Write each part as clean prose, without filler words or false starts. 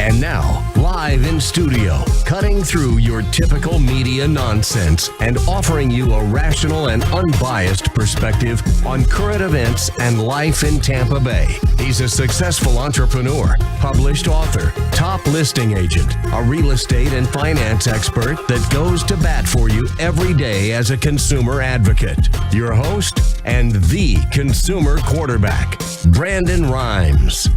And now, live in studio, cutting through your typical media nonsense and offering you a rational and unbiased perspective on current events and life in Tampa Bay. He's a successful entrepreneur, published author, top listing agent, a real estate and finance expert that goes to bat for you every day as a consumer advocate. Your host and the consumer quarterback, Brandon Rhymes.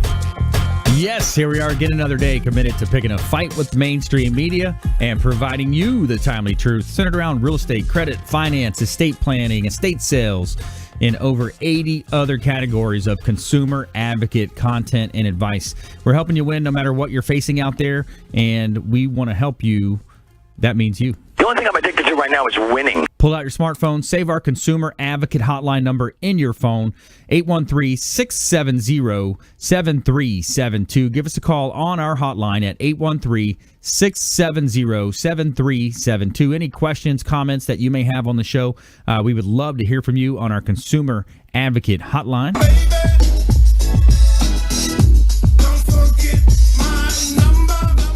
Yes, here we are again another day committed to picking a fight with mainstream media and providing you the timely truth centered around real estate, credit, finance, estate planning, estate sales, and over 80 other categories of consumer advocate content and advice. We're helping you win no matter what you're facing out there, and we want to help you. That means you. The only thing I'm addicted to right now is winning. Pull out your smartphone, save our consumer advocate hotline number in your phone, 813-670-7372. Give us a call on our hotline at 813-670-7372. Any questions, comments that you may have on the show, we would love to hear from you on our consumer advocate hotline.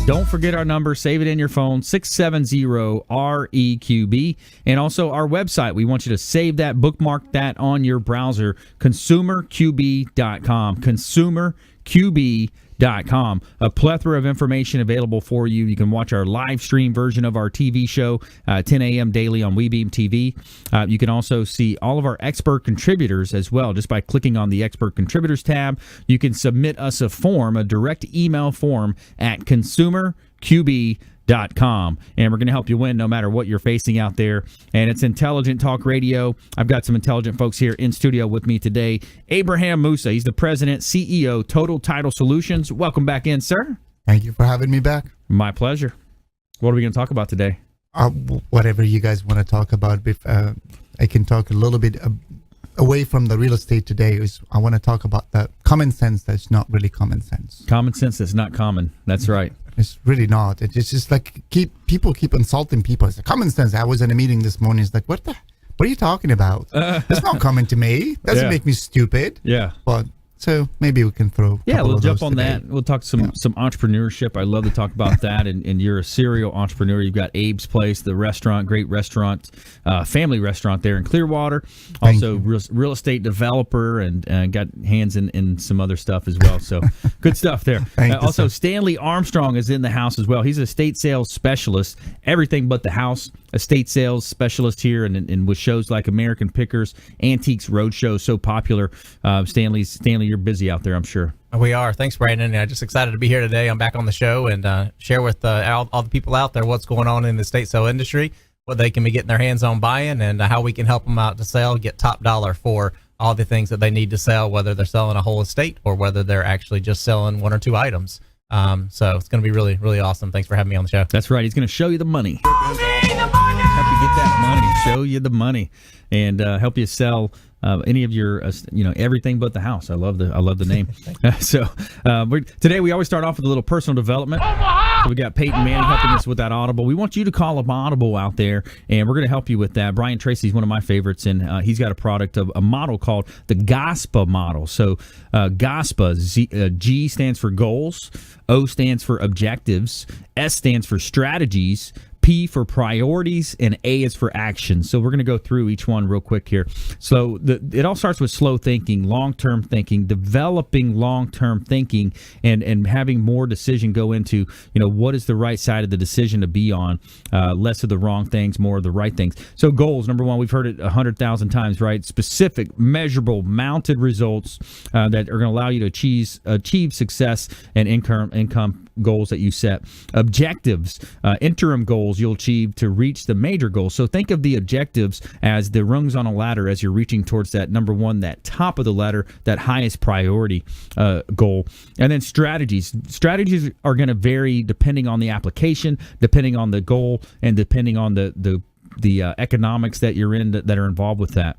Don't forget our number. Save it in your phone, 670-REQB. And also our website. We want you to save that, bookmark that on your browser, consumerqb.com. consumerqb.com. A plethora of information available for you. You can watch our live stream version of our TV show, 10 a.m. daily on WeBeam TV. You can also see all of our expert contributors as well. Just by clicking on the expert contributors tab, you can submit us a form, a direct email form at consumerqb.com. And we're going to help you win no matter what you're facing out there. And it's Intelligent Talk Radio. I've got some intelligent folks here in studio with me today. Abraham Moussa, he's the president, CEO, Total Title Solutions. Welcome back in, sir. Thank you for having me back. My pleasure. What are we going to talk about today? Whatever you guys want to talk about. I can talk a little bit away from the real estate today. I want to talk about the common sense that's not really common sense. Common sense that's not common. That's right. It's really not. It's just like people keep insulting people. It's like common sense. I was in a meeting this morning. It's like, what are you talking about? It's not common to me. Doesn't make me stupid. Yeah. But so maybe we can throw. We'll jump on that. We'll talk some entrepreneurship. I love to talk about that. And you're a serial entrepreneur. You've got Abe's Place, the restaurant, great restaurant, family restaurant there in Clearwater. Also, real estate developer and got hands in some other stuff as well. So good stuff there. Also, Stanley Armstrong is in the house as well. He's a estate sales specialist, everything but the house. Estate sales specialist here, and with shows like American Pickers, Antiques Roadshow, so popular. Stanley, you're busy out there, I'm sure. We are. Thanks, Brandon. I'm just excited to be here today. I'm back on the show and share with all the people out there what's going on in the estate sale industry, what they can be getting their hands on buying, and how we can help them out to sell, get top dollar for all the things that they need to sell, whether they're selling a whole estate or whether they're actually just selling one or two items. So it's going to be really, really awesome. Thanks for having me on the show. That's right. He's going to show you the money. Help you get that money. Show you the money, and help you sell any of your, everything but the house. I love the name. So today we always start off with a little personal development. So we got Peyton Manning helping us with that Audible. We want you to call up Audible out there, and we're going to help you with that. Brian Tracy's one of my favorites, and he's got a product of a model called the GASPA model. So GASPA, G stands for goals, O stands for objectives, S stands for strategies, P for priorities, and A is for action. So we're going to go through each one real quick here. So it all starts with slow thinking, long-term thinking, developing long-term thinking, and having more decision go into, what is the right side of the decision to be on, less of the wrong things, more of the right things. So goals, number one, we've heard it 100,000 times, right? Specific, measurable, mounted results that are going to allow you to achieve success and income goals that you set. Objectives, interim goals you'll achieve to reach the major goals. So think of the objectives as the rungs on a ladder as you're reaching towards that number one, that top of the ladder, that highest priority goal. And then strategies. Strategies are going to vary depending on the application, depending on the goal, and depending on the economics that you're in that are involved with that.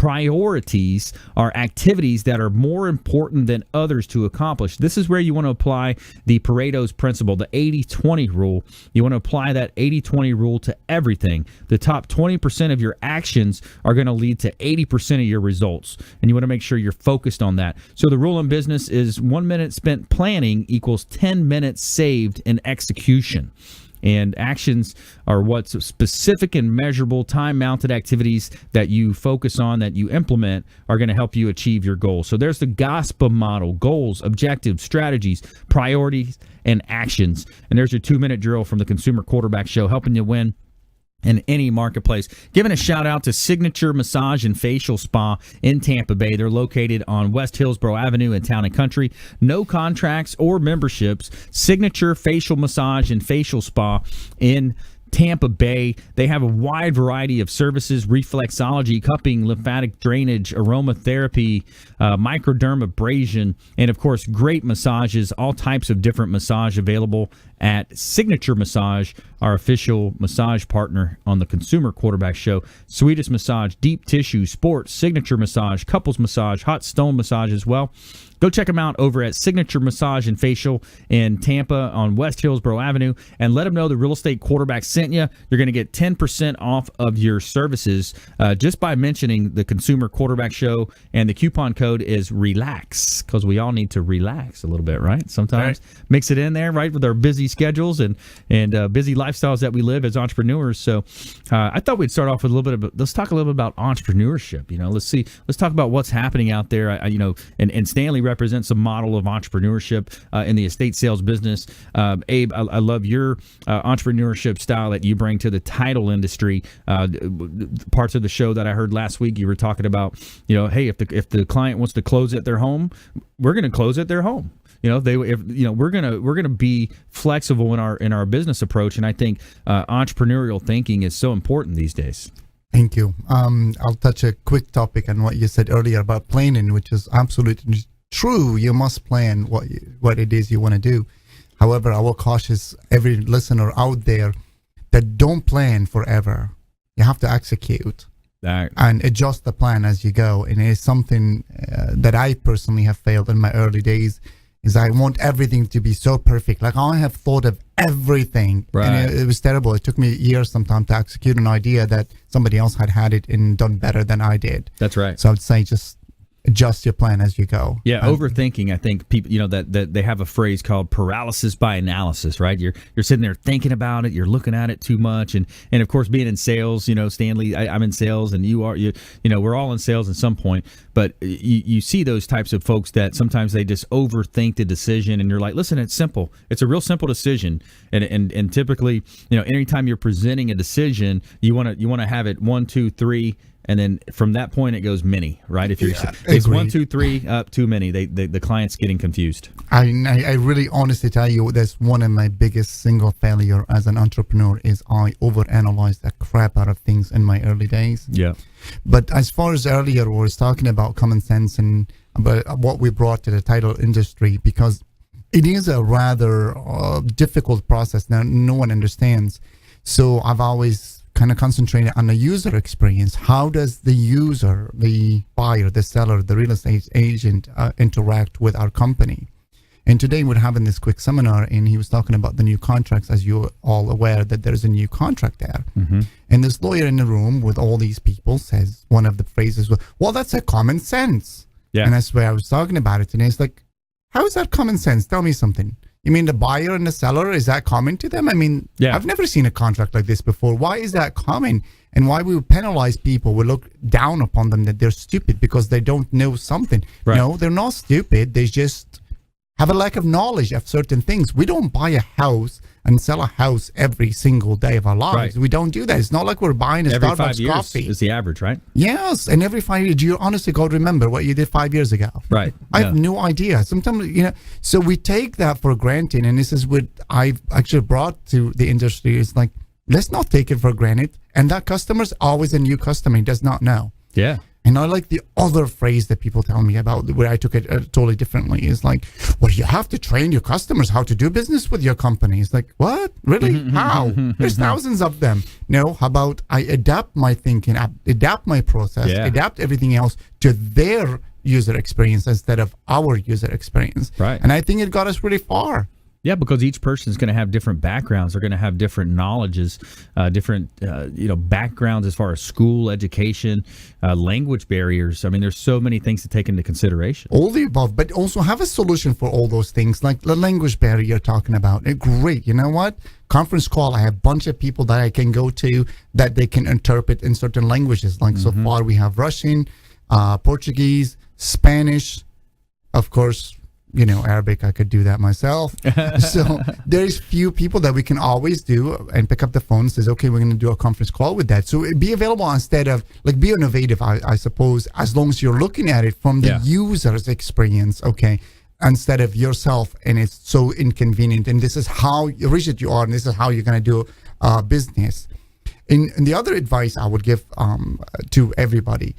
priorities are activities that are more important than others to accomplish. This is where you want to apply the Pareto's principle, the 80-20 rule. You want to apply that 80-20 rule to everything. The top 20% of your actions are going to lead to 80% of your results, and you want to make sure you're focused on that. So the rule in business is 1 minute spent planning equals 10 minutes saved in execution. And actions are what's specific and measurable, time-mounted activities that you focus on, that you implement, are going to help you achieve your goals. So there's the GOSPA model: goals, objectives, strategies, priorities, and actions. And there's your 2-minute drill from the Consumer Quarterback Show, helping you win in any marketplace. Giving a shout out to Signature Massage and Facial Spa in Tampa Bay. They're located on West Hillsborough Avenue in Town and Country. No contracts or memberships. Signature Facial Massage and Facial Spa in Tampa Bay. They have a wide variety of services: reflexology, cupping, lymphatic drainage, aromatherapy, microdermabrasion, and of course great massages. All types of different massage available at Signature Massage, our official massage partner on the Consumer Quarterback Show. Sweetest massage, deep tissue, sports, signature massage, couples massage, hot stone massage as well. Go check them out over at Signature Massage and Facial in Tampa on West Hillsborough Avenue, and let them know the Real Estate Quarterback sent you. You're going to get 10% off of your services just by mentioning the Consumer Quarterback Show, and the coupon code is RELAX, because we all need to relax a little bit, right? Sometimes mix it in there, right, with our busy schedules and busy lifestyles that we live as entrepreneurs. So I thought we'd start off with a little bit of, let's talk a little bit about entrepreneurship. Let's talk about what's happening out there. And Stanley represents a model of entrepreneurship in the estate sales business. Abe, I love your entrepreneurship style that you bring to the title industry. Parts of the show that I heard last week, you were talking about, hey, if the client wants to close at their home, we're going to close at their home. We're gonna be flexible in our business approach, and I think entrepreneurial thinking is so important these days. Thank you. I'll touch a quick topic on what you said earlier about planning, which is absolutely true. You must plan what it is you want to do. However, I will caution every listener out there that don't plan forever. You have to execute and adjust the plan as you go. And it's something that I personally have failed in my early days. Is I want everything to be so perfect. Like, I have thought of everything, and it was terrible. It took me years sometimes to execute an idea that somebody else had it and done better than I did. That's right. So I would say just adjust your plan as you go. Yeah, overthinking. I think people, that they have a phrase called paralysis by analysis, right? You're sitting there thinking about it, you're looking at it too much, and of course, being in sales, Stanley, I'm in sales, and we're all in sales at some point. But you see those types of folks that sometimes they just overthink the decision, and you're like, listen, it's simple. It's a real simple decision, and typically, anytime you're presenting a decision, you want to have it 1, 2, 3. And then from that point, it goes many, right? If it's 1, 2, 3, up too many, the client's getting confused. I really honestly tell you, that's one of my biggest single failure as an entrepreneur is I overanalyze the crap out of things in my early days. Yeah. But as far as earlier, we was talking about common sense and about what we brought to the title industry, because it is a rather difficult process that no one understands. So I've always kind of concentrated on the user experience. How does the user, the buyer, the seller, the real estate agent interact with our company? And today we're having this quick seminar, and he was talking about the new contracts, as you're all aware that there's a new contract there. Mm-hmm. And this lawyer in the room with all these people says one of the phrases was, well, that's a common sense. Yeah. And that's where I was talking about it. And it's like, how is that common sense? Tell me something. You mean the buyer and the seller, is that common to them? I mean, I've never seen a contract like this before. Why is that common? And why we penalize people? We look down upon them that they're stupid because they don't know something. Right. No, they're not stupid. They just have a lack of knowledge of certain things. We don't buy a house and sell a house every single day of our lives. Right. We don't do that. It's not like we're buying a Starbucks 5 years coffee. Is the average, right? Yes, and every 5 years. Do you honestly go remember what you did 5 years ago? Right. I have no idea. Sometimes, so we take that for granted, and this is what I've actually brought to the industry. It's like, let's not take it for granted. And that customer's always a new customer. He does not know. Yeah. And I like the other phrase that people tell me about, where I took it totally differently, is like, well, you have to train your customers how to do business with your company. It's like, what? Really? How? There's thousands of them. No, how about I adapt my thinking, adapt my process, adapt everything else to their user experience instead of our user experience. Right. And I think it got us really far. Yeah, because each person is going to have different backgrounds. They're going to have different knowledges, different backgrounds as far as school, education, language barriers. I mean, there's so many things to take into consideration. All the above, but also have a solution for all those things, like the language barrier you're talking about. Great. You know what? Conference call. I have a bunch of people that I can go to that they can interpret in certain languages. Like so far, we have Russian, Portuguese, Spanish, of course. Arabic, I could do that myself. So there's few people that we can always do and pick up the phone and says, okay, we're going to do a conference call with that. So be available instead of, be innovative, I suppose, as long as you're looking at it from the user's experience, okay, instead of yourself, and it's so inconvenient. And this is how rigid you are, and this is how you're going to do business. And the other advice I would give to everybody,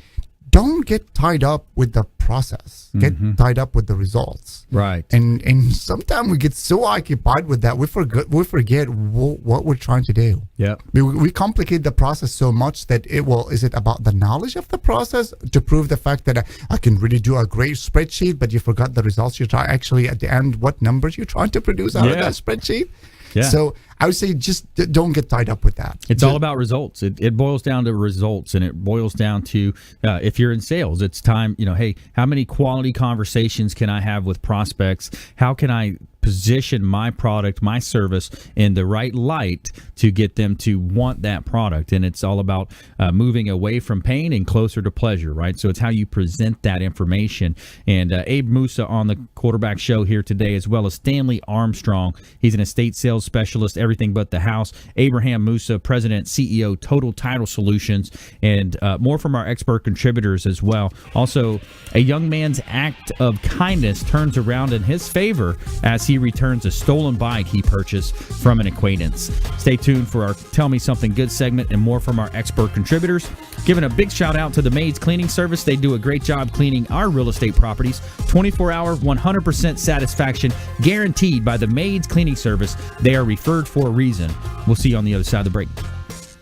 don't get tied up with the process. Get tied up with the results. Right. And sometimes we get so occupied with that, we forget what we're trying to do. Yeah. We complicate the process so much that is it about the knowledge of the process to prove the fact that I can really do a great spreadsheet, but you forgot the results you try actually at the end, what numbers you're trying to produce out of that spreadsheet. Yeah. So I would say just don't get tied up with that. It's all about results. It boils down to results, and it boils down to if you're in sales, it's time, hey, how many quality conversations can I have with prospects? How can I position my product, my service in the right light to get them to want that product? And it's all about moving away from pain and closer to pleasure, right? So it's how you present that information. And Abe Moussa on the Quarterback Show here today, as well as Stanley Armstrong. He's an estate sales specialist, everything but the house. Abraham Moussa, President, CEO, Total Title Solutions, and more from our expert contributors as well. Also, a young man's act of kindness turns around in his favor as he returns a stolen bike he purchased from an acquaintance. Stay tuned for our Tell Me Something Good segment and more from our expert contributors. Giving a big shout out to the Maids Cleaning Service. They do a great job cleaning our real estate properties. 24-hour, 100% satisfaction guaranteed by the Maids Cleaning Service. They are referred for a reason. We'll see you on the other side of the break.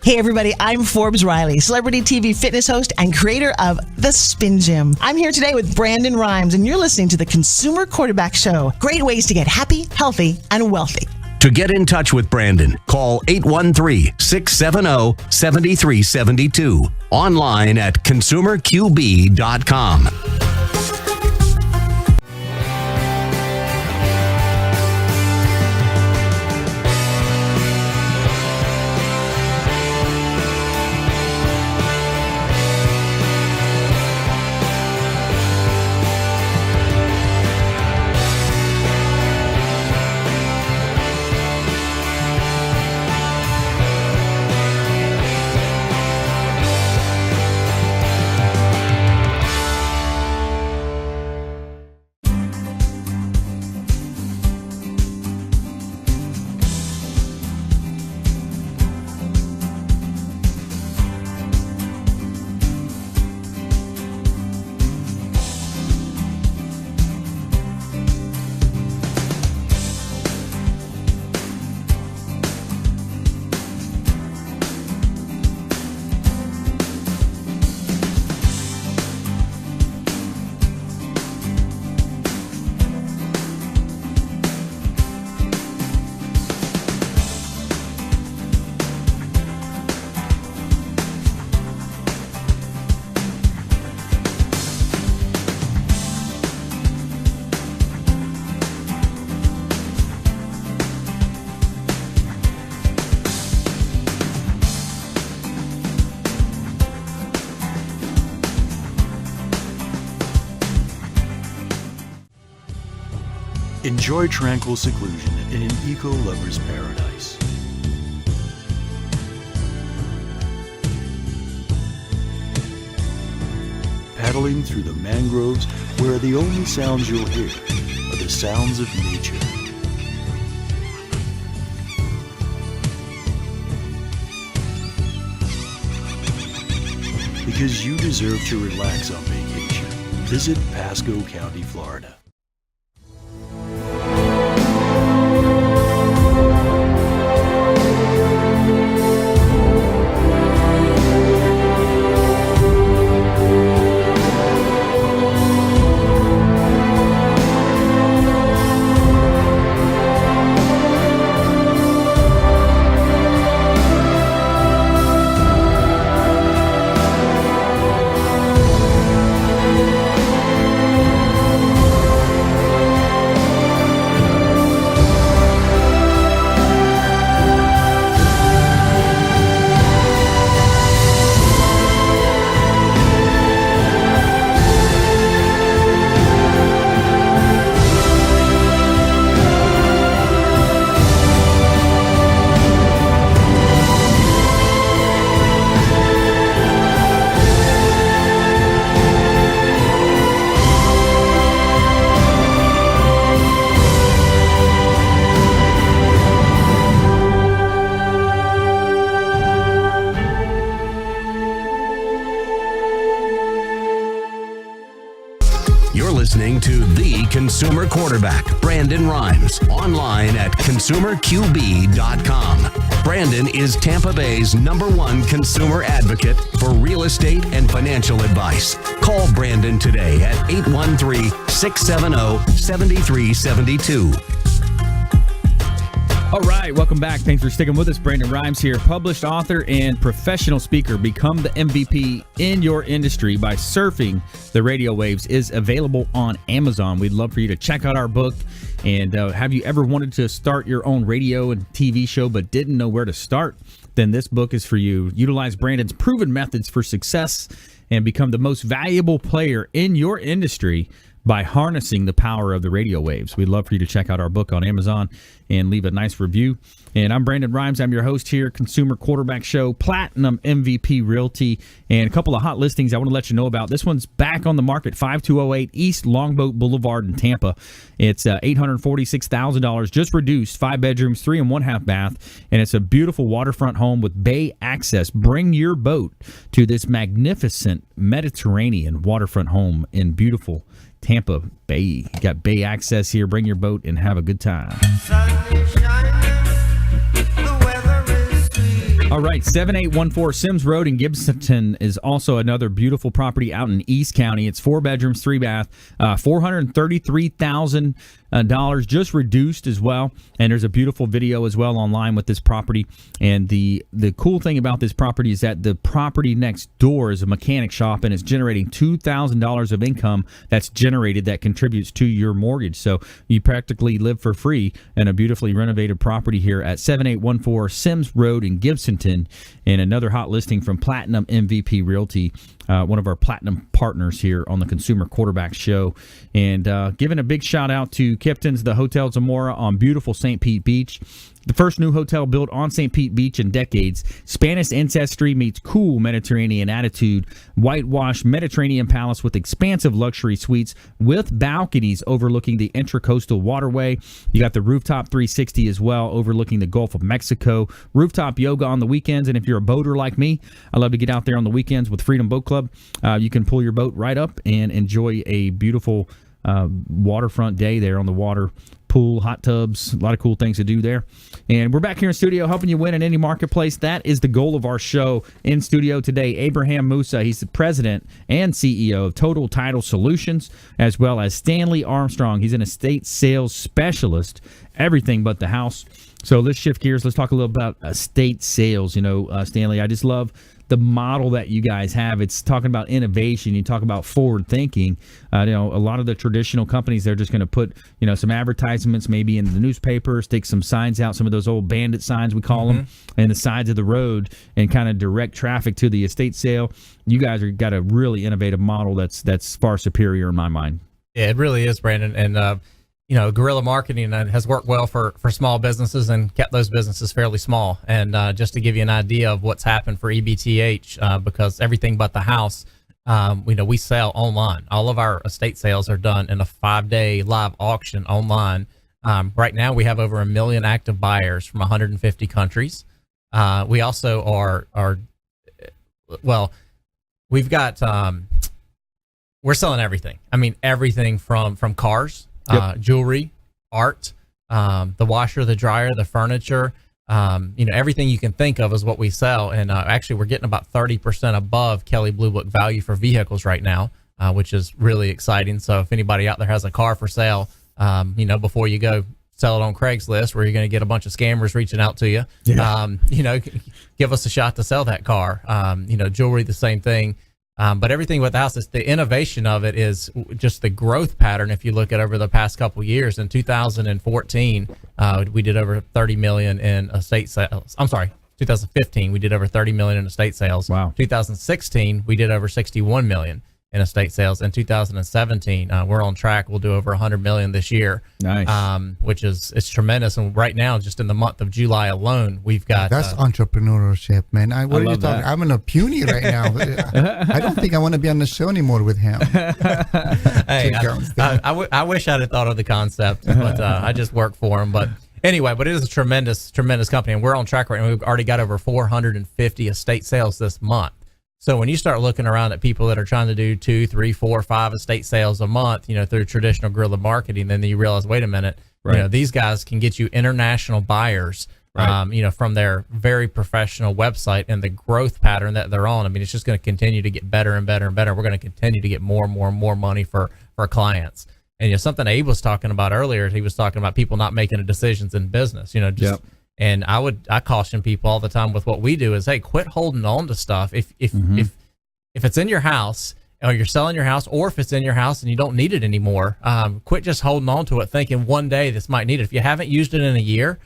Hey everybody, I'm Forbes Riley, celebrity TV fitness host and creator of The Spin Gym. I'm here today with Brandon Rhymes, and you're listening to the Consumer Quarterback Show. Great ways to get happy, healthy, and wealthy. To get in touch with Brandon, call 813-670-7372. Online at consumerqb.com. Enjoy tranquil seclusion in an eco-lover's paradise. Paddling through the mangroves where the only sounds you'll hear are the sounds of nature. because you deserve to relax on vacation. Visit Pasco County, Florida. You're listening to The Consumer Quarterback, Brandon Rhymes, online at consumerqb.com. Brandon is Tampa Bay's #1 consumer advocate for real estate and financial advice. Call Brandon today at 813-670-7372. All right, welcome back. Thanks for sticking with us. Brandon Rhymes here, published author and professional speaker. Become the MVP in your industry by surfing the radio waves is available on Amazon. We'd love for you to check out our book. And have you ever wanted to start your own radio and TV show but didn't know where to start? Then this book is for you. Utilize Brandon's proven methods for success and become the most valuable player in your industry by harnessing the power of the radio waves. We'd love for you to check out our book on Amazon and leave a nice review. And I'm Brandon Rhymes. I'm your host here, Consumer Quarterback Show, Platinum MVP Realty, and a couple of hot listings I want to let you know about. This one's back on the market, 5208 East Longboat Boulevard in Tampa. It's $846,000, just reduced, 5 bedrooms, 3 and 1/2 bath, and it's a beautiful waterfront home with bay access. Bring your boat to this magnificent Mediterranean waterfront home in beautiful Tampa Bay. You got bay access here. Bring your boat and have a good time. All right, 7814 Sims Road in Gibsonton is also another beautiful property out in East County. It's 4 bedrooms, 3 bath, $433,000, just reduced as well. And there's a beautiful video as well online with this property. And the cool thing about this property is that the property next door is a mechanic shop, and it's generating $2,000 of income that's generated that contributes to your mortgage. So you practically live for free in a beautifully renovated property here at 7814 Sims Road in Gibsonton. And another hot listing from Platinum MVP Realty, one of our platinum partners here on the Consumer Quarterback Show. And giving a big shout out to Kipton's, the Hotel Zamora on beautiful St. Pete Beach. The first new hotel built on St. Pete Beach in decades. Spanish ancestry meets cool Mediterranean attitude. Whitewashed Mediterranean palace with expansive luxury suites with balconies overlooking the intracoastal waterway. You got the rooftop 360 as well, overlooking the Gulf of Mexico. Rooftop yoga on the weekends. And if you're a boater like me, I love to get out there on the weekends with Freedom Boat Club. You can pull your boat right up and enjoy a beautiful waterfront day there on the water. Pool, hot tubs, a lot of cool things to do there. And we're back here in studio helping you win in any marketplace. That is the goal of our show. In studio today, Abraham Moussa. He's the president and CEO of Total Title Solutions, as well as Stanley Armstrong. He's an estate sales specialist, everything but the house. So let's shift gears. Let's talk a little about estate sales. You know, Stanley, I just love the model that you guys have. It's talking about innovation. You talk about forward thinking. A lot of the traditional companies, they're just going to put, some advertisements maybe in the newspaper, stick some signs out, some of those old bandit signs, we call them, in the sides of the road, and kind of direct traffic to the estate sale. You guys are got a really innovative model that's far superior in my mind. Yeah, it really is, Brandon. And, guerrilla marketing has worked well for small businesses and kept those businesses fairly small. And just to give you an idea of what's happened for EBTH, because everything but the house, we sell online. All of our estate sales are done in a 5-day live auction online. Right now, we have over 1 million active buyers from 150 countries. We also we've got we're selling everything. I mean, everything from cars, jewelry, art, the washer, the dryer, the furniture. Everything you can think of is what we sell. And actually, we're getting about 30% above Kelley Blue Book value for vehicles right now, which is really exciting. So if anybody out there has a car for sale, before you go sell it on Craigslist, where you're going to get a bunch of scammers reaching out to you, give us a shot to sell that car. Jewelry, the same thing. But everything with the house, the innovation of it is just the growth pattern. If you look at over the past couple of years, in 2014, we did over 30 million in estate sales. I'm sorry, 2015, we did over 30 million in estate sales. Wow. 2016, we did over 61 million in estate sales. In 2017, we're on track. We'll do over 100 million this year. Nice. Which is, it's tremendous. And right now, just in the month of July alone, we've got that's entrepreneurship, man. What are you talking? I'm in a puny right now. I don't think I want to be on the show anymore with him. Hey, I wish I'd have thought of the concept, but I just work for him. But anyway, but it is a tremendous company, and we're on track right now. We've already got over 450 estate sales this month. So when you start looking around at people that are trying to do 2, 3, 4, 5 estate sales a month, through traditional guerrilla marketing, then you realize, wait a minute, these guys can get you international buyers, from their very professional website, and the growth pattern that they're on. I mean, it's just going to continue to get better and better and better. We're going to continue to get more and more and more money for clients. And something Abe was talking about earlier, he was talking about people not making decisions in business, And I caution people all the time with what we do is, hey, quit holding on to stuff. If it's in your house, or you're selling your house, or if it's in your house and you don't need it anymore, quit just holding on to it, thinking one day this might need it. If you haven't used it in a year,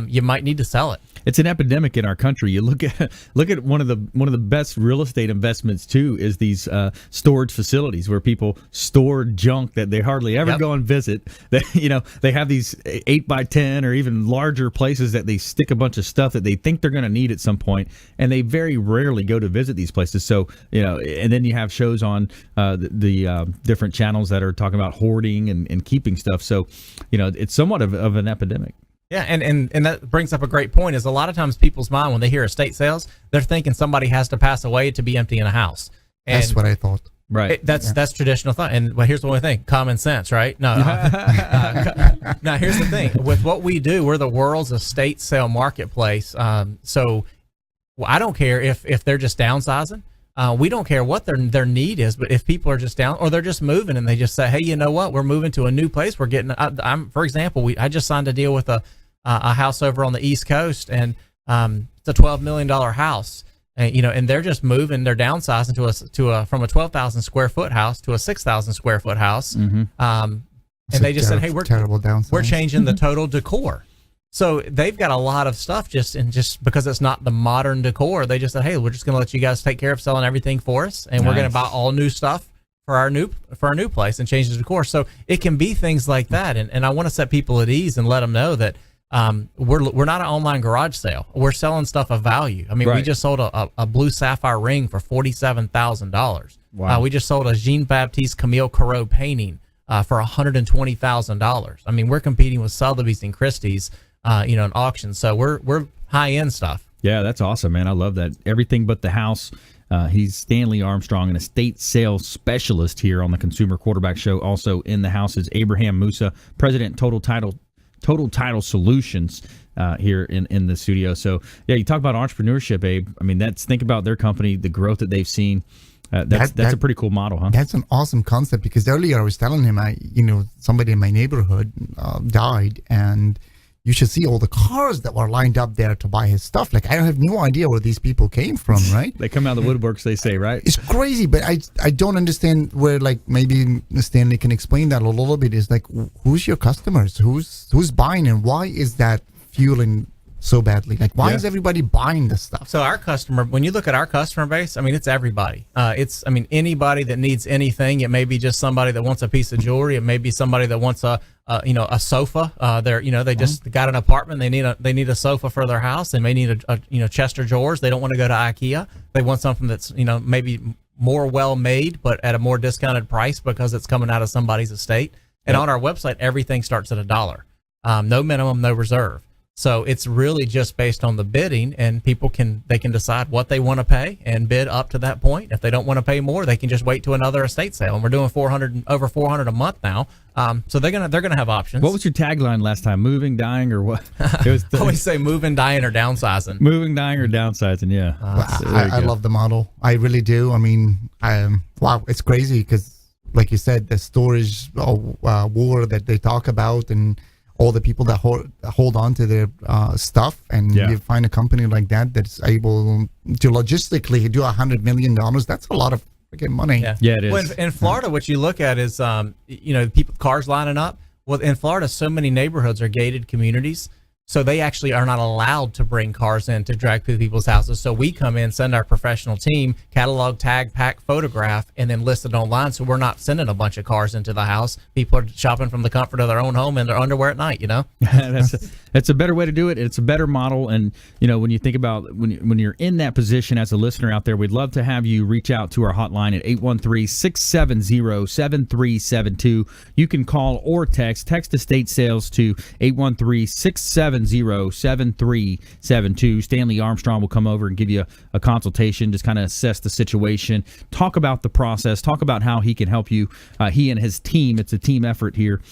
you might need to sell it. It's an epidemic in our country. You look at one of the best real estate investments too is these storage facilities where people store junk that they hardly ever go and visit. They have these 8x10 or even larger places that they stick a bunch of stuff that they think they're going to need at some point, and they very rarely go to visit these places. So and then you have shows on the different channels that are talking about hoarding and keeping stuff. So it's somewhat of an epidemic. Yeah, and that brings up a great point, is a lot of times people's mind, when they hear estate sales, they're thinking somebody has to pass away to be emptying a house. And that's what I thought. Right. That's traditional thought. And here's the only thing, common sense, right? No. Now, here's the thing. With what we do, we're the world's estate sale marketplace. So I don't care if they're just downsizing. We don't care what their need is, but if people are just down, or they're just moving and they just say, hey, you know what, we're moving to a new place. We're getting, for example, I just signed a deal with a house over on the East Coast, and it's a $12 million house, and they're just moving, they're downsizing from a 12,000 square foot house to a 6,000 square foot house. Mm-hmm. And they just said, hey, we're changing the total decor. So they've got a lot of stuff just because it's not the modern decor. They just said, hey, we're just going to let you guys take care of selling everything for us, and we're going to buy all new stuff for our new place and change the decor. So it can be things like that, and I want to set people at ease and let them know that we're not an online garage sale. We're selling stuff of value. I mean, we just sold a blue sapphire ring for $47,000. Wow. We just sold a Jean Baptiste Camille Corot painting for $120,000. I mean, we're competing with Sotheby's and Christie's, an auction. So we're high end stuff. Yeah, that's awesome, man. I love that. Everything but the house. He's Stanley Armstrong, an estate sales specialist here on the Consumer Quarterback Show. Also in the house is Abraham Moussa, President Total Title Solutions here in the studio. So yeah, you talk about entrepreneurship, Abe. I mean, think about their company, the growth that they've seen. That's a pretty cool model, huh? That's an awesome concept, because earlier I was telling him, somebody in my neighborhood died, and you should see all the cars that were lined up there to buy his stuff. Like, I have no idea where these people came from, right? They come out of the woodworks, they say, right? It's crazy, but I don't understand where, like, maybe Stanley can explain that a little bit. Is like, who's your customers? Who's buying, and why is that fueling so badly? Like, why is everybody buying this stuff? So our customer, when you look at our customer base, I mean, it's everybody. Anybody that needs anything. It may be just somebody that wants a piece of jewelry. It may be somebody that wants a sofa. They just got an apartment. They need a sofa for their house. They may need a Chester drawers. They don't want to go to IKEA. They want something that's, maybe more well made, but at a more discounted price because it's coming out of somebody's estate. And on our website, everything starts at $1. No minimum, no reserve. So it's really just based on the bidding, and people can decide what they want to pay and bid up to that point. If they don't want to pay more, they can just wait to another estate sale. And we're doing over 400 a month now. So they're gonna have options. What was your tagline last time? Moving, dying, or what? It was I always say moving, dying, or downsizing. Moving, dying, or downsizing. Yeah, I love the model. I really do. I mean, wow, it's crazy because, like you said, the storage war that they talk about, and all the people that hold on to their stuff, and you find a company like that that's able to logistically do $100 million. That's a lot of freaking money. Yeah, it is. Well, in Florida, what you look at is, cars lining up. Well, in Florida, so many neighborhoods are gated communities. So they actually are not allowed to bring cars in to drag through people's houses. So we come in, send our professional team, catalog, tag, pack, photograph, and then list it online. So we're not sending a bunch of cars into the house. People are shopping from the comfort of their own home in their underwear at night, That's a better way to do it. It's a better model. And, when you think about when you're in that position as a listener out there, we'd love to have you reach out to our hotline at 813-670-7372. You can call or text estate sales to 813-670-7372. Stanley Armstrong will come over and give you a consultation, just kind of assess the situation, talk about the process, talk about how he can help you. He and his team, it's a team effort here.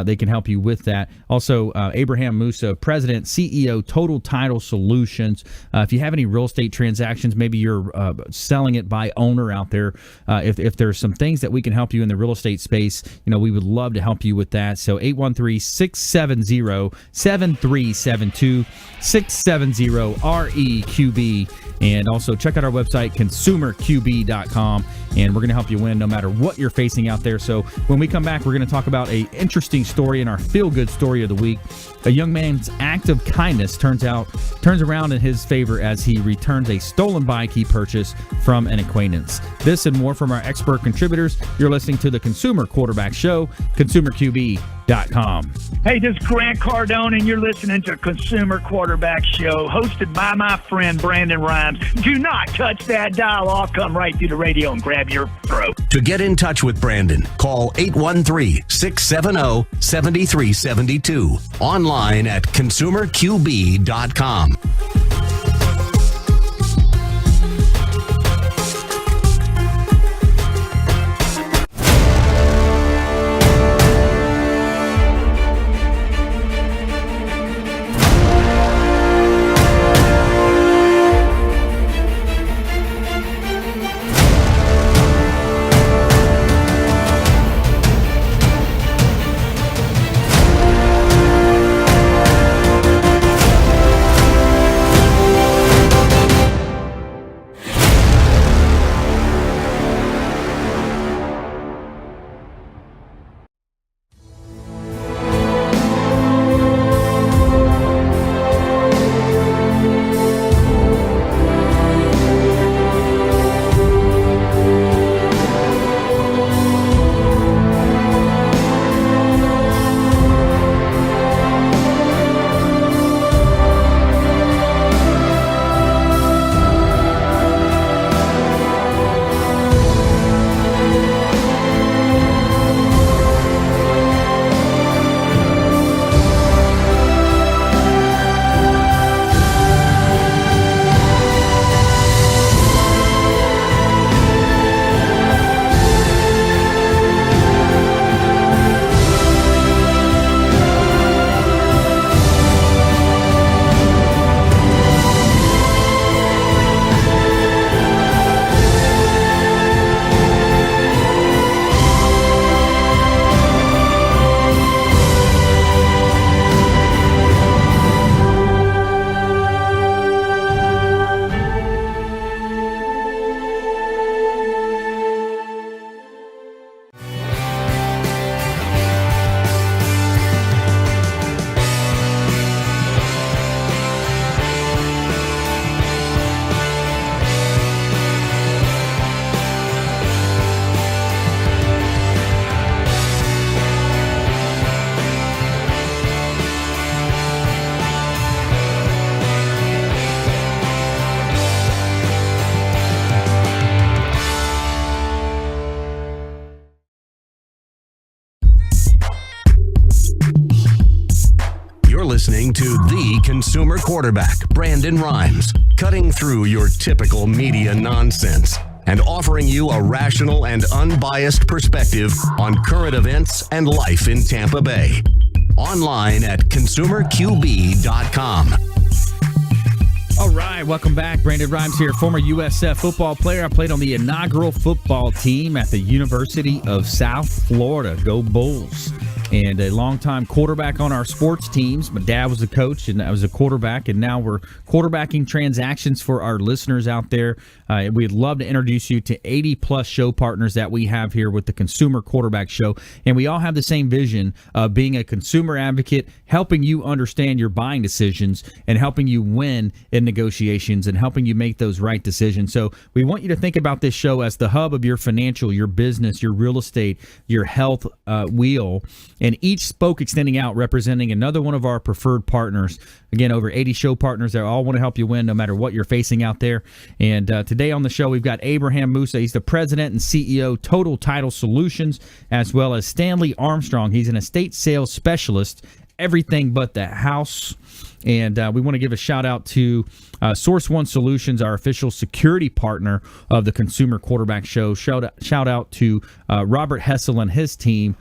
They can help you with that. Also, Abraham Moussa, President, CEO, Total Title Solutions. If you have any real estate transactions, maybe you're selling it by owner out there. If there's some things that we can help you in the real estate space, we would love to help you with that. So 813-670-7372, 670-REQB. And also check out our website, consumerqb.com. And we're going to help you win no matter what you're facing out there. So when we come back, we're going to talk about an interesting story in our feel-good story of the week. A young man's act of kindness turns around in his favor as he returns a stolen bike he purchased from an acquaintance. This and more from our expert contributors. You're listening to the Consumer Quarterback Show, consumerqb.com. Hey, this is Grant Cardone, and you're listening to Consumer Quarterback Show, hosted by my friend Brandon Rhymes. Do not touch that dial. I'll come right through the radio and grab your throat. To get in touch with Brandon, call 813-670-7372. Online at consumerqb.com. listening to the consumer quarterback, Brandon Rhymes, cutting through your typical media nonsense and offering you a rational and unbiased perspective on current events and life in Tampa Bay. Online at consumerqb.com. All right, welcome back. Brandon Rhymes here, former USF football player. I played on the inaugural football team at the University of South Florida. Go Bulls. And a longtime quarterback on our sports teams. My dad was a coach, and I was a quarterback, and now we're quarterbacking transactions for our listeners out there. We'd love to introduce you to 80-plus show partners that we have here with the Consumer Quarterback Show. And we all have the same vision of being a consumer advocate, helping you understand your buying decisions and helping you win in negotiations and helping you make those right decisions. So we want you to think about this show as the hub of your financial, your business, your real estate, your health wheel, and each spoke extending out representing another one of our preferred partners. Again, over 80 show partners that all want to help you win no matter what you're facing out there. And today on the show, we've got Abraham Moussa. He's the president and CEO, Total Title Solutions, as well as Stanley Armstrong. He's an estate sales specialist, everything but the house. And we want to give a shout out to Source One Solutions, our official security partner of the Consumer Quarterback Show. Shout out to Robert Hessel and his team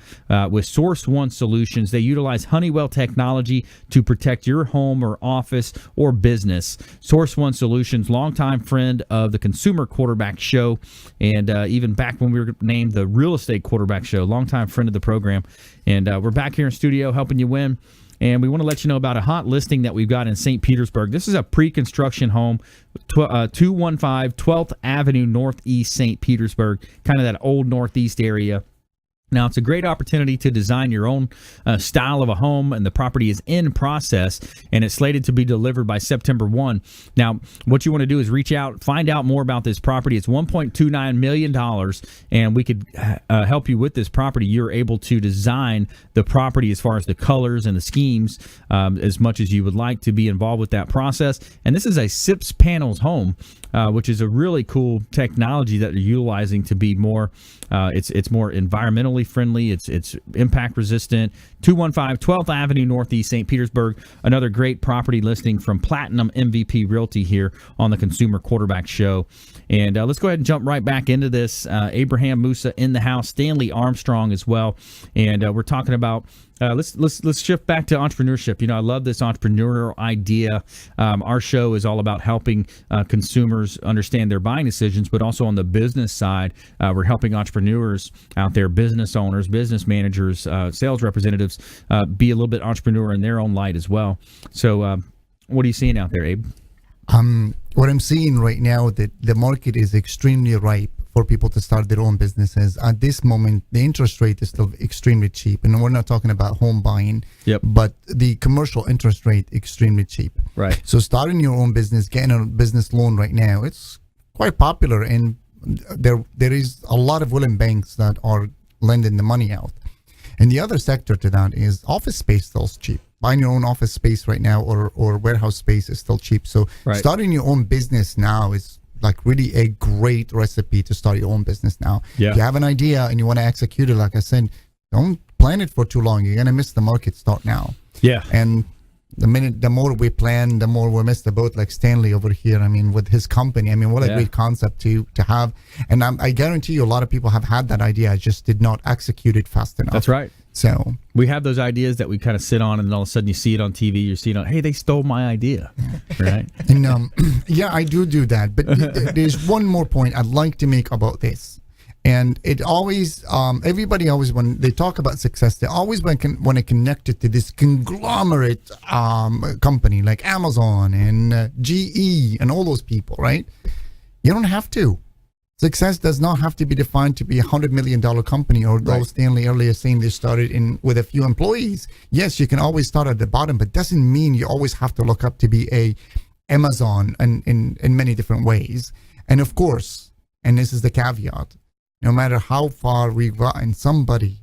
with Source One Solutions. They utilize Honeywell technology to protect your home or office or business. Source One Solutions, longtime friend of the Consumer Quarterback Show, and even back when we were named the Real Estate Quarterback Show, longtime friend of the program. And we're back here in studio helping you win. And we want to let you know about a hot listing that we've got in St. Petersburg. This is a pre-construction home, 215 12th Avenue Northeast, St. Petersburg, kind of that old Northeast area. Now, it's a great opportunity to design your own style of a home, and the property is in process, and it's slated to be delivered by September 1. Now, what you want to do is reach out, find out more about this property. It's $1.29 million, and we could help you with this property. You're able to design the property as far as the colors and the schemes as much as you would like to be involved with that process. And this is a SIPS panels home, which is a really cool technology that they're utilizing to be more, it's more environmentally friendly, it's impact resistant. 215 12th Avenue Northeast, St. Petersburg. Another great property listing from Platinum MVP Realty here on the Consumer Quarterback Show. And let's go ahead and jump right back into this. Abraham Moussa in the house, Stanley Armstrong as well, and we're talking about. Let's shift back to entrepreneurship. You know, I love this entrepreneurial idea. Our show is all about helping consumers understand their buying decisions, but also on the business side, we're helping entrepreneurs out there, business owners, business managers, sales representatives, be a little bit entrepreneur in their own light as well. So, what are you seeing out there, Abe? What I'm seeing right now, that the market is extremely ripe for people to start their own businesses. At this moment, the interest rate is still extremely cheap, and we're not talking about home buying, but the commercial interest rate extremely cheap. Right. So starting your own business, getting a business loan right now, it's quite popular, and there is a lot of willing banks that are lending the money out. And the other sector to that is office space still cheap. Buying your own office space right now or warehouse space is still cheap. So starting your own business now is like really a great recipe to start your own business now. Yeah. If you have an idea and you want to execute it, like I said, don't plan it for too long. You're going to miss the market. Start now. Yeah. And the more we plan, the more we miss the boat, like Stanley over here. I mean, with his company, I mean, what a great concept to have. And I guarantee you a lot of people have had that idea, just did not execute it fast enough. That's right. So we have those ideas that we kind of sit on, and then all of a sudden you see it on TV. You see it on, hey, they stole my idea, right? And yeah, I do that. But there's one more point I'd like to make about this. And it always, everybody always, when they talk about success, they always want to connect it to this conglomerate company like Amazon and GE and all those people, right? You don't have to. Success does not have to be defined to be $100 million company, or those Stanley earlier saying they started with a few employees. Yes, you can always start at the bottom, but doesn't mean you always have to look up to be a Amazon in many different ways. And of course, and this is the caveat, no matter how far we've gotten, somebody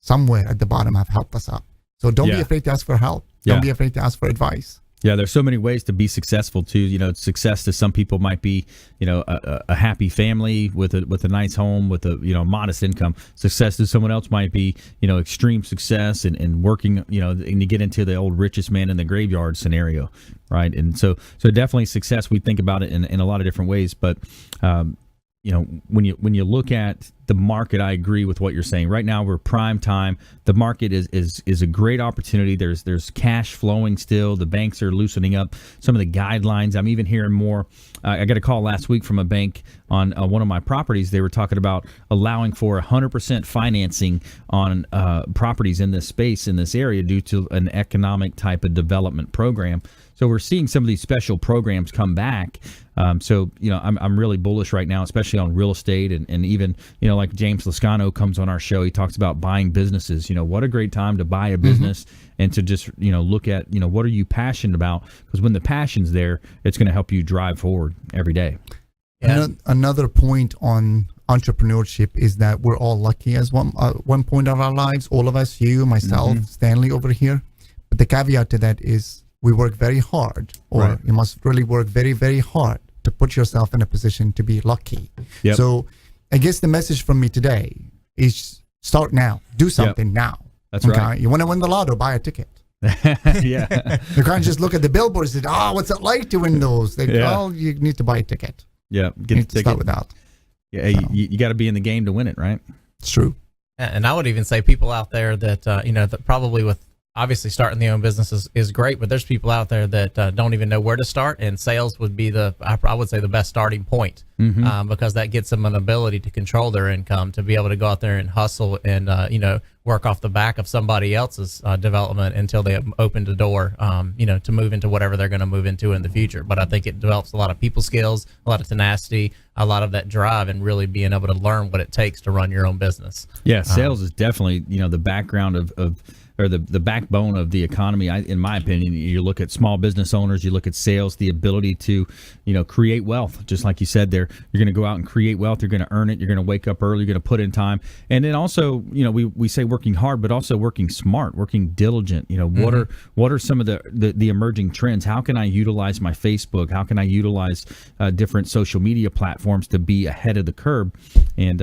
somewhere at the bottom have helped us up. So don't be afraid to ask for help. Don't be afraid to ask for advice. Yeah, there's so many ways to be successful too. Success to some people might be, a happy family with a nice home with a modest income. Success to someone else might be, extreme success and working, and you get into the old richest man in the graveyard scenario, right? And so definitely success. We think about it in a lot of different ways, but when you look at the market, I agree with what you're saying. Right now, we're prime time. The market is a great opportunity. There's cash flowing still. The banks are loosening up some of the guidelines. I'm even hearing more. I got a call last week from a bank on one of my properties. They were talking about allowing for 100% financing on properties in this space, in this area, due to an economic type of development program. So we're seeing some of these special programs come back. I'm really bullish right now, especially on real estate and even, like James Lascano comes on our show. He talks about buying businesses. What a great time to buy a business and to just, look at, what are you passionate about? Because when the passion's there, it's going to help you drive forward every day. Yeah. Another point on entrepreneurship is that we're all lucky as one point of our lives, all of us, you, myself, Stanley over here. But the caveat to that is we work very hard, or you must really work very, very hard to put yourself in a position to be lucky. Yep. So I guess the message from me today is start now. Do something now. That's right. You want to win the lotto, buy a ticket. Yeah. You can't just look at the billboards and say, what's it like to win those? You need to buy a ticket. Yeah, get the ticket. Start with that. Yeah, so. you got to be in the game to win it, right? It's true. And I would even say people out there that, that probably with obviously starting their own business is great, but there's people out there that don't even know where to start, and sales would be I would say the best starting point, because that gets them an ability to control their income, to be able to go out there and hustle and work off the back of somebody else's development until they open the door, to move into whatever they're going to move into in the future. But I think it develops a lot of people skills, a lot of tenacity, a lot of that drive, and really being able to learn what it takes to run your own business. Yeah, sales is definitely the background of or the backbone of the economy. In my opinion, you look at small business owners, you look at sales, the ability to, create wealth. Just like you said there, you're going to go out and create wealth. You're going to earn it. You're going to wake up early. You're going to put in time. And then also, we say working hard, but also working smart, working diligent. What are some of the emerging trends? How can I utilize my Facebook? How can I utilize different social media platforms to be ahead of the curve? And,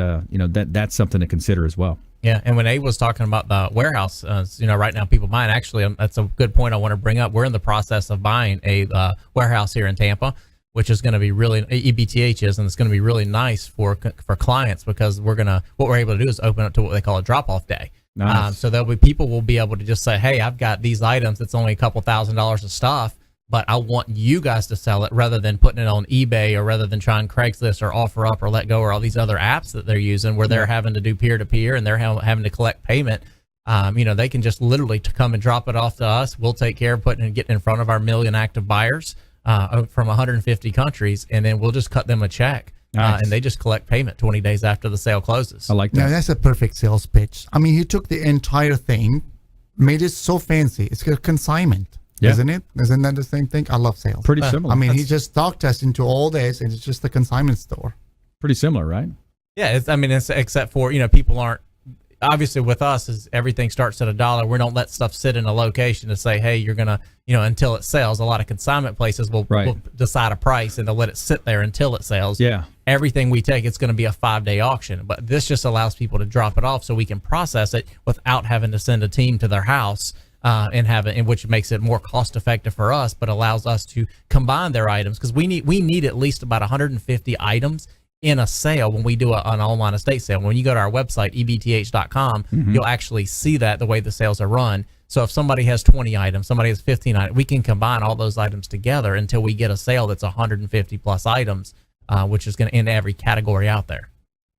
that's something to consider as well. Yeah, and when Abe was talking about the warehouse, right now people buying, actually, that's a good point I want to bring up. We're in the process of buying a warehouse here in Tampa, which is going to be really, EBTH is, and it's going to be really nice for clients, because what we're able to do is open up to what they call a drop-off day. Nice. So people will be able to just say, hey, I've got these items, it's only a couple $1,000s of stuff, but I want you guys to sell it rather than putting it on eBay, or rather than trying Craigslist or OfferUp or Let Go or all these other apps that they're using where they're having to do peer-to-peer and they're having to collect payment. They can just literally come and drop it off to us. We'll take care of getting in front of our 1 million active buyers from 150 countries, and then we'll just cut them a check. Nice. And they just collect payment 20 days after the sale closes. I like that. Now, that's a perfect sales pitch. I mean, he took the entire thing, made it so fancy. It's a consignment. Yeah. Isn't it? Isn't that the same thing? I love sales. Pretty similar. I mean, he just talked us into all this, and it's just a consignment store. Pretty similar, right? Yeah, it's except for, people aren't, obviously with us, is everything starts at $1. We don't let stuff sit in a location to say, hey, you're going to, until it sells. A lot of consignment places will decide a price, and they'll let it sit there until it sells. Yeah. Everything we take, it's going to be a 5-day auction. But this just allows people to drop it off so we can process it without having to send a team to their house. Which makes it more cost effective for us, but allows us to combine their items, because we need at least about 150 items in a sale when we do an online estate sale. When you go to our website, ebth.com, you'll actually see that the way the sales are run. So if somebody has 20 items, somebody has 15 items, we can combine all those items together until we get a sale that's 150 plus items, which is going to end every category out there.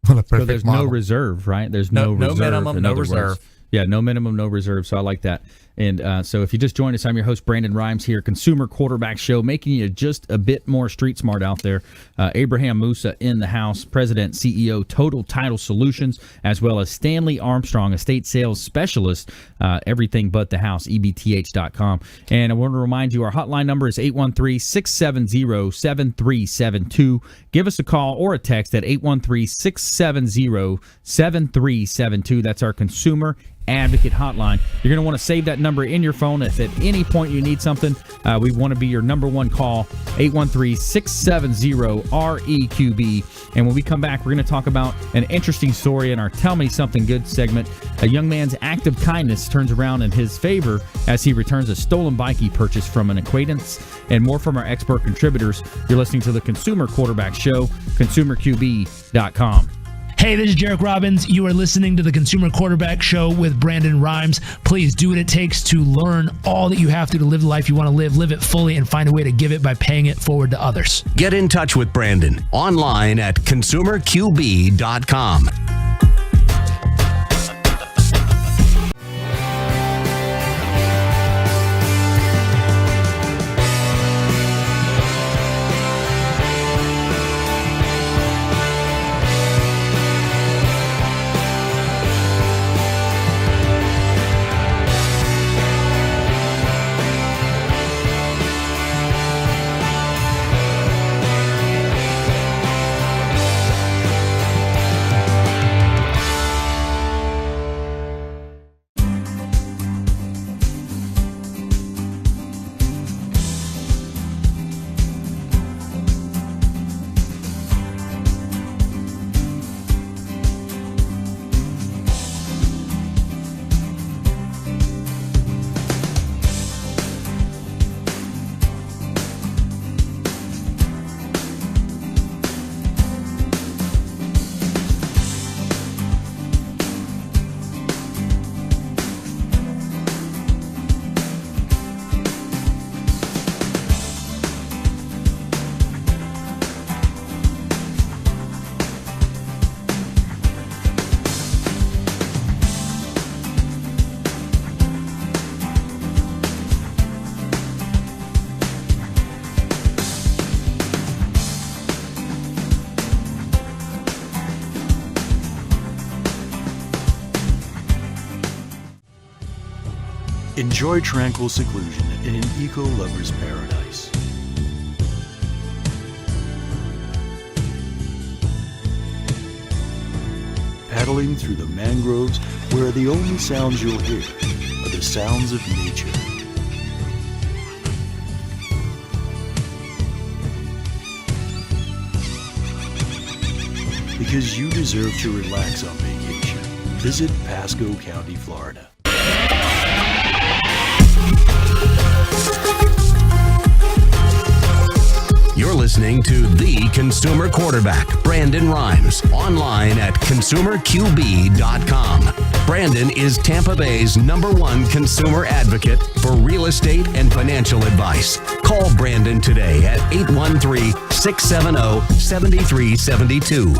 So there's no reserve, right? There's no reserve. No minimum, no reserve. Yeah, no minimum, no reserve. So I like that. And so if you just joined us, I'm your host, Brandon Rhymes here, Consumer Quarterback Show, making you just a bit more street smart out there. Abraham Moussa in the house, President, CEO, Total Title Solutions, as well as Stanley Armstrong, Estate Sales Specialist, everything but the house, ebth.com. And I want to remind you, our hotline number is 813-670-7372. Give us a call or a text at 813-670-7372. That's our consumer Advocate Hotline. You're going to want to save that number in your phone. If at any point you need something, we want to be your number one call, 813-670-REQB. And when we come back, we're going to talk about an interesting story in our Tell Me Something Good segment. A young man's act of kindness turns around in his favor as he returns a stolen bike he purchased from an acquaintance, and more from our expert contributors. You're listening to the Consumer Quarterback Show, ConsumerQB.com. Hey, this is Jarek Robbins. You are listening to the Consumer Quarterback Show with Brandon Rhymes. Please do what it takes to learn all that you have to live the life you want to live it fully, and find a way to give it by paying it forward to others. Get in touch with Brandon online at ConsumerQB.com. Enjoy tranquil seclusion in an eco-lover's paradise. Paddling through the mangroves where the only sounds you'll hear are the sounds of nature. Because you deserve to relax on vacation, visit Pasco County, Florida. You're listening to The Consumer Quarterback, Brandon Rhymes, online at ConsumerQB.com. Brandon is Tampa Bay's #1 consumer advocate for real estate and financial advice. Call Brandon today at 813-670-7372.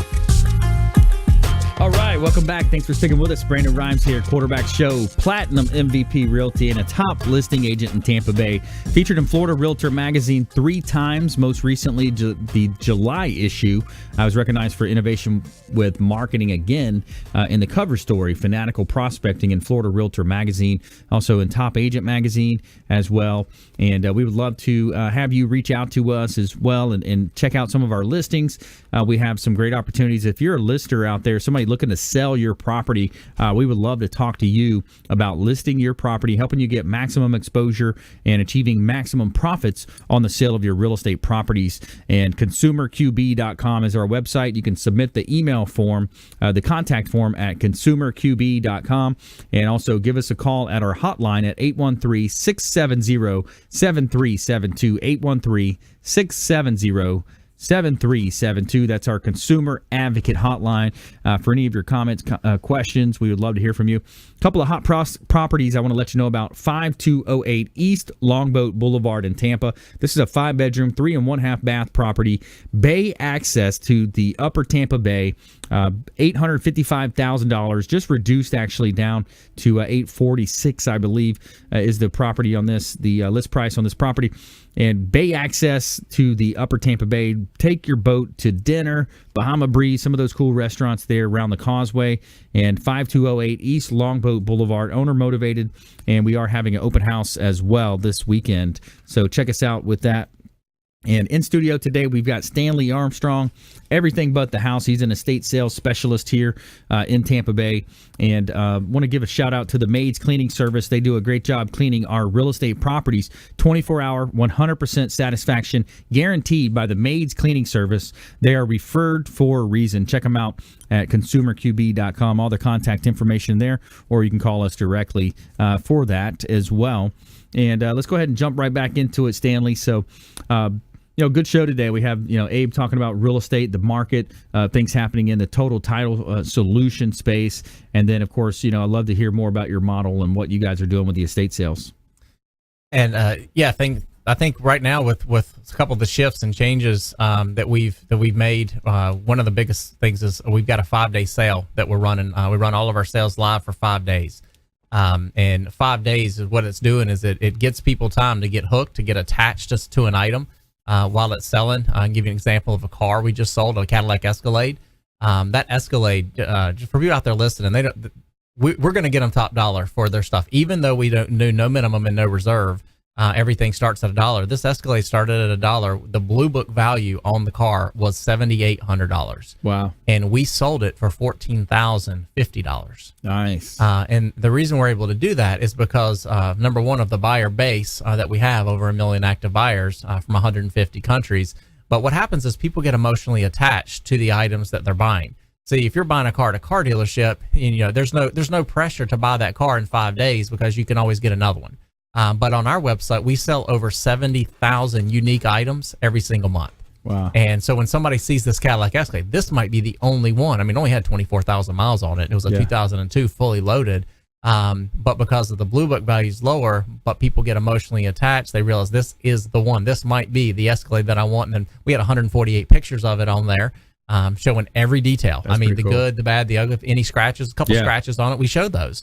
All right, welcome back. Thanks for sticking with us. Brandon Rhymes here, Quarterback Show, Platinum MVP Realty, and a top listing agent in Tampa Bay. Featured in Florida Realtor Magazine 3 times, most recently the July issue. I was recognized for innovation with marketing again in the cover story, Fanatical Prospecting in Florida Realtor Magazine, also in Top Agent Magazine as well. And we would love to have you reach out to us as well and check out some of our listings. We have some great opportunities. If you're a lister out there, somebody looking to sell your property, we would love to talk to you about listing your property, helping you get maximum exposure and achieving maximum profits on the sale of your real estate properties. And ConsumerQB.com is our website. You can submit the email form, the contact form at ConsumerQB.com, and also give us a call at our hotline at 813-670-7372, 813-670-7372. That's our consumer advocate hotline. For any of your comments, questions, we would love to hear from you. A couple of hot properties I want to let you know about. 5208 East Longboat Boulevard in Tampa. This is a 5-bedroom, 3 and 1/2 bath property. Bay access to the upper Tampa Bay. $855,000, just reduced actually down to $846, I believe, is the property on this, the list price on this property. And bay access to the upper Tampa Bay. Take your boat to dinner, Bahama Breeze, some of those cool restaurants there around the causeway. And 5208 East Longboat Boulevard, owner motivated. And we are having an open house as well this weekend. So check us out with that. And in studio today, we've got Stanley Armstrong, everything but the house. He's an estate sales specialist here in Tampa Bay. And want to give a shout out to the Maids Cleaning Service. They do a great job cleaning our real estate properties. 24-hour, 100% satisfaction guaranteed by the Maids Cleaning Service. They are referred for a reason. Check them out at consumerqb.com. All the contact information there, or you can call us directly for that as well. And let's go ahead and jump right back into it, Stanley. So, good show today. We have, Abe talking about real estate, the market, things happening in the total title solution space. And then, of course, I'd love to hear more about your model and what you guys are doing with the estate sales. And I think right now with a couple of the shifts and changes that we've made, one of the biggest things is we've got a 5-day sale that we're running. We run all of our sales live for 5 days. And 5 days is what it's doing is it gets people time to get hooked, to get attached just to an item while it's selling. I can give you an example of a car we just sold, a Cadillac Escalade. That Escalade, just for you out there listening, we're going to get them top dollar for their stuff, even though we don't do no minimum and no reserve. Everything starts at $1. This Escalade started at $1. The Blue Book value on the car was $7,800. Wow! And we sold it for $14,050. Nice. And the reason we're able to do that is because number one, of the buyer base that we have, over 1 million active buyers from 150 countries. But what happens is people get emotionally attached to the items that they're buying. See, if you're buying a car at a car dealership, there's no pressure to buy that car in 5 days because you can always get another one. But on our website, we sell over 70,000 unique items every single month. Wow. And so when somebody sees this Cadillac Escalade, this might be the only one. I mean, it only had 24,000 miles on it. It was a 2002 fully loaded. But because of the Blue Book value is lower, but people get emotionally attached, they realize this is the one. This might be the Escalade that I want. And then we had 148 pictures of it on there. Showing every detail. That's the cool. good, the bad, the ugly, any scratches, a couple scratches on it, we showed those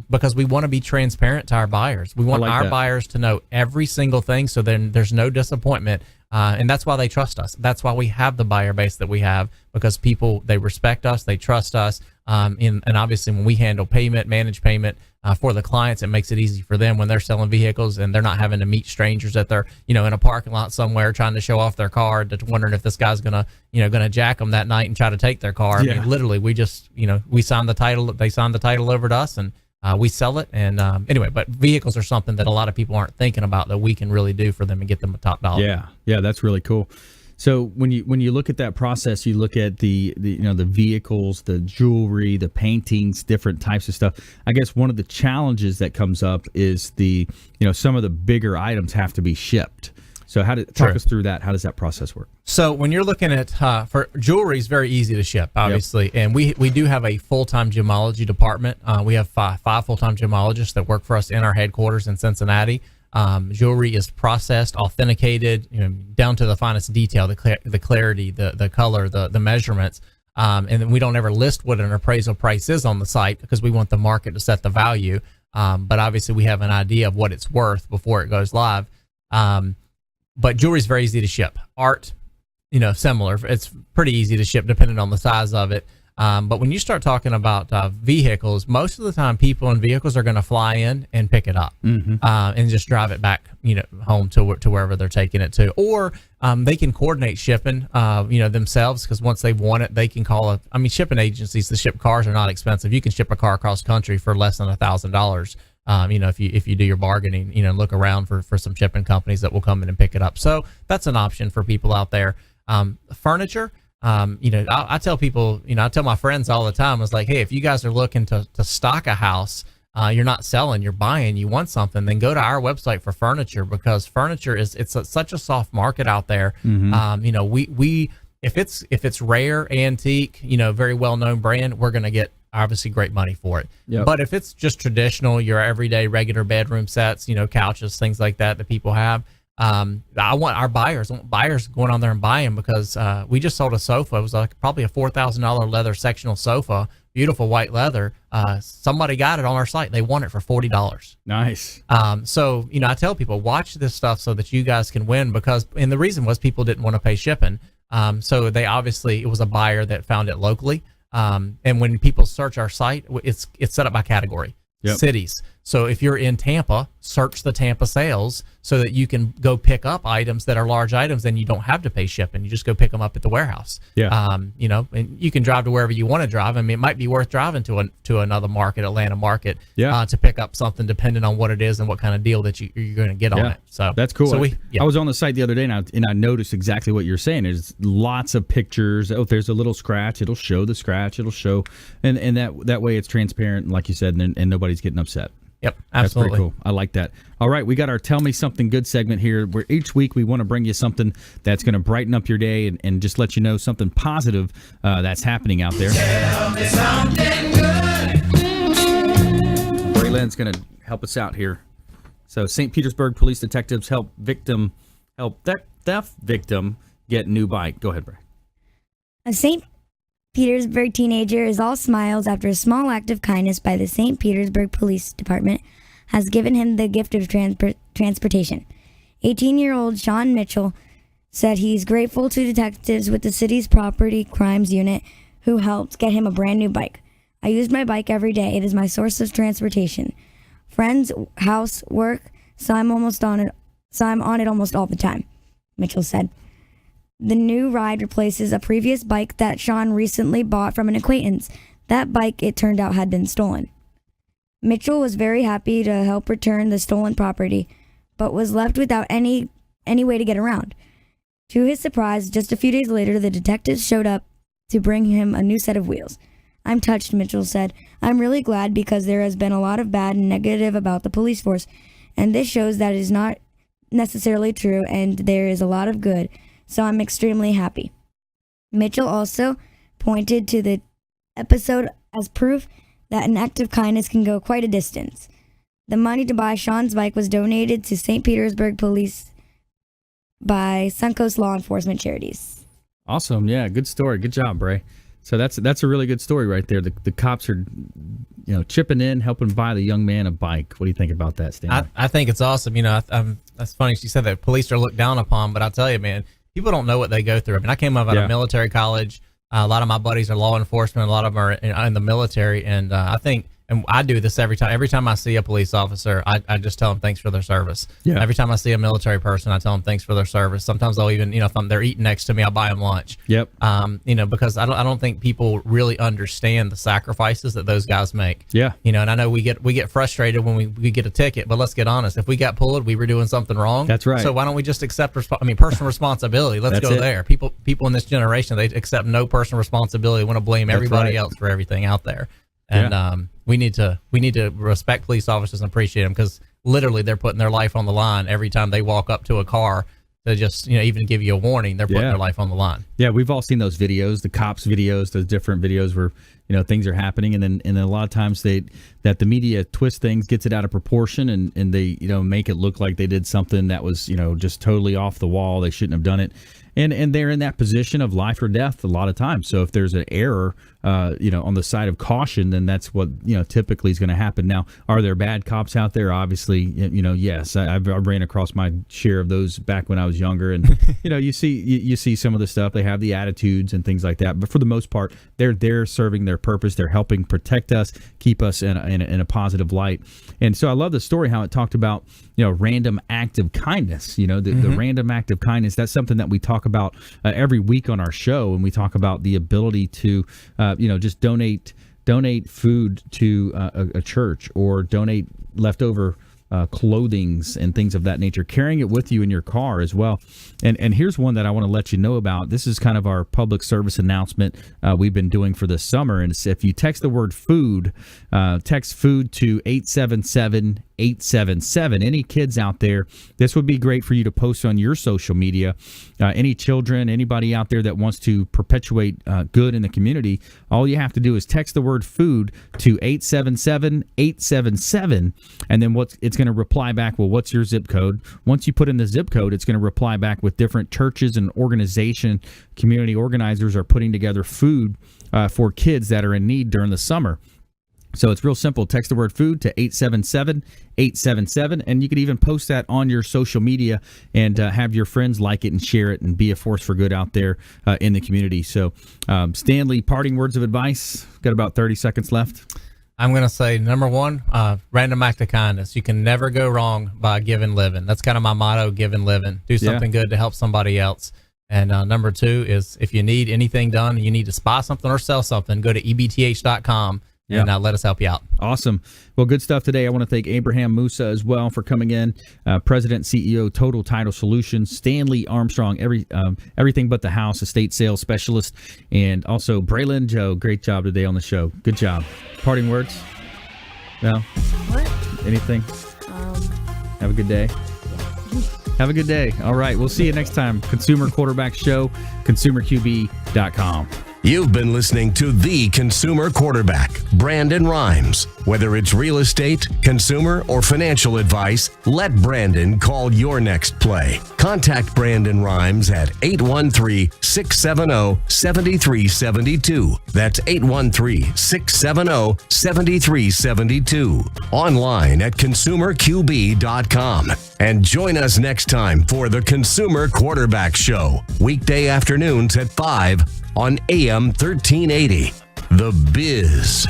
because we want to be transparent to our buyers. We want our buyers to know every single thing, so then there's no disappointment, and that's why they trust us. That's why we have the buyer base that we have, because people, they respect us, they trust us, and obviously when we handle payment, manage payment for the clients, it makes it easy for them when they're selling vehicles and they're not having to meet strangers that they're in a parking lot somewhere trying to show off their car, wondering if this guy's gonna jack them that night and try to take their car. I mean, literally, we just we sign the title, they sign the title over to us, and we sell it. And anyway, but vehicles are something that a lot of people aren't thinking about that we can really do for them and get them a top dollar. Yeah, that's really cool. So when you look at that process, you look at the vehicles, the jewelry, the paintings, different types of stuff. I guess one of the challenges that comes up is some of the bigger items have to be shipped. So talk us through that. How does that process work? So when you're looking at for jewelry, is very easy to ship, obviously, and we do have a full-time gemology department. We have five full-time gemologists that work for us in our headquarters in Cincinnati. Jewelry is processed, authenticated, down to the finest detail, the clarity, the color, the measurements. And then we don't ever list what an appraisal price is on the site because we want the market to set the value. But obviously we have an idea of what it's worth before it goes live. But jewelry is very easy to ship. Art, similar. It's pretty easy to ship depending on the size of it. But when you start talking about vehicles, most of the time people in vehicles are going to fly in and pick it up and just drive it back, home to wherever they're taking it to. Or they can coordinate shipping, themselves, because once they want it, they can call shipping agencies to ship cars are not expensive. You can ship a car across country for less than $1,000. If you do your bargaining, look around for some shipping companies that will come in and pick it up. So that's an option for people out there. Furniture. I tell people, I tell my friends all the time, I was like, hey, if you guys are looking to stock a house, you're not selling, you're buying, you want something, then go to our website for furniture, because furniture it's such a soft market out there. We if it's rare, antique, very well known brand, we're going to get obviously great money for it. Yep. But if it's just traditional, your everyday regular bedroom sets, couches, things like that people have, I want our buyers going on there and buying, because we just sold a sofa. It was probably a $4,000 leather sectional sofa, beautiful white leather. Somebody got it on our site. They won it for $40. Nice. So I tell people, watch this stuff so that you guys can win, and the reason was people didn't want to pay shipping. So it was a buyer that found it locally. And when people search our site, it's set up by category. Yep. Cities. So if you're in Tampa, search the Tampa sales so that you can go pick up items that are large items, and you don't have to pay shipping. You just go pick them up at the warehouse. Yeah. You know, and you can drive to wherever you want to drive. I mean, it might be worth driving to another market, Atlanta market, to pick up something depending on what it is and what kind of deal that you're going to get on it. So that's cool. So I was on the site the other day and I noticed exactly what you're saying. There's lots of pictures. Oh, if there's a little scratch, it'll show the scratch. It'll show, and that way it's transparent, like you said, and nobody's getting upset. Yep, absolutely. That's pretty cool. I like that. All right, we got our Tell Me Something Good segment here, where each week we want to bring you something that's going to brighten up your day and just let you know something positive that's happening out there. Tell me something good. Braylon's going to help us out here. So St. Petersburg police detectives help theft victim get new bike. Go ahead, Bray. A St. Petersburg teenager is all smiles after a small act of kindness by the St. Petersburg Police Department has given him the gift of transportation. 18-year-old Sean Mitchell said he's grateful to detectives with the city's property crimes unit who helped get him a brand new bike. I use my bike every day. It is my source of transportation. Friends, house, work, so I'm on it almost all the time, Mitchell said. The new ride replaces a previous bike that Sean recently bought from an acquaintance. That bike, it turned out, had been stolen. Mitchell was very happy to help return the stolen property, but was left without any way to get around. To his surprise, just a few days later, the detectives showed up to bring him a new set of wheels. I'm touched, Mitchell said. I'm really glad because there has been a lot of bad and negative about the police force, and this shows that it is not necessarily true, and there is a lot of good. So I'm extremely happy. Mitchell also pointed to the episode as proof that an act of kindness can go quite a distance. The money to buy Sean's bike was donated to St. Petersburg Police by Suncoast Law Enforcement Charities. Awesome. Yeah, good story. Good job, Bray. So that's a really good story right there. The cops are, chipping in, helping buy the young man a bike. What do you think about that, Stanley? I think it's awesome. That's funny. She said that police are looked down upon, but I'll tell you, man, people don't know what they go through. I mean, I came up out of military college. A lot of my buddies are law enforcement. A lot of them are in the military. And I think, and I do this every time. Every time I see a police officer, I just tell them thanks for their service. Yeah. Every time I see a military person, I tell them thanks for their service. Sometimes I'll even, if they're eating next to me, I'll buy them lunch. Yep. Because I don't think people really understand the sacrifices that those guys make. Yeah. And I know we get frustrated when we get a ticket, but let's get honest. If we got pulled, we were doing something wrong. That's right. So why don't we just accept personal responsibility? Let's go there. People in this generation, they accept no personal responsibility. Want to blame everybody else for everything out there. And we need to respect police officers and appreciate them, because literally they're putting their life on the line every time they walk up to a car to just even give you a warning. They're putting their life on the line. Yeah, we've all seen those videos, the cops videos, those different videos where things are happening, and then a lot of times the media twists things, gets it out of proportion, and they make it look like they did something that was just totally off the wall. They shouldn't have done it. And they're in that position of life or death a lot of times. So if there's an error, on the side of caution, then that's what typically is going to happen. Now, are there bad cops out there? Obviously, yes. I ran across my share of those back when I was younger, and you see some of the stuff. They have the attitudes and things like that. But for the most part, they're serving their purpose. They're helping protect us, keep us in a positive light. And so I love the story how it talked about random act of kindness. The random act of kindness. That's something that we talk about every week on our show, and we talk about the ability to just donate food to a church, or donate leftover clothings and things of that nature, carrying it with you in your car as well. And here's one that I want to let you know about. This is kind of our public service announcement we've been doing for this summer. And it's, if you text the word food, text food to 877-877. Any kids out there, this would be great for you to post on your social media. Any children, anybody out there that wants to perpetuate good in the community, all you have to do is text the word food to 877-877, and then it's going to reply back, well, what's your zip code? Once you put in the zip code, it's going to reply back with different churches and community organizers are putting together food for kids that are in need during the summer. So it's real simple. Text the word food to 877-877, and you could even post that on your social media and have your friends like it and share it and be a force for good out there in the community. So, Stanley, parting words of advice. Got about 30 seconds left. I'm going to say number one, random act of kindness. You can never go wrong by giving living. That's kind of my motto, giving living. Do something good to help somebody else. And number two is if you need anything done, you need to buy something or sell something, go to ebth.com and let us help you out. Awesome. Well, good stuff today. I want to thank Abraham Moussa as well for coming in, President, CEO, Total Title Solutions, Stanley Armstrong, everything but the house, estate sales specialist, and also Braylon Joe. Great job today on the show. Good job. Parting words? No? What? Anything? Have a good day. Have a good day. All right. We'll see you next time. Consumer Quarterback Show, consumerqb.com. You've been listening to The Consumer Quarterback, Brandon Rhymes. Whether it's real estate, consumer, or financial advice, let Brandon call your next play. Contact Brandon Rhymes at 813-670-7372. That's 813-670-7372. Online at consumerqb.com. And join us next time for The Consumer Quarterback Show, weekday afternoons at 5 on AM 1380. The Biz.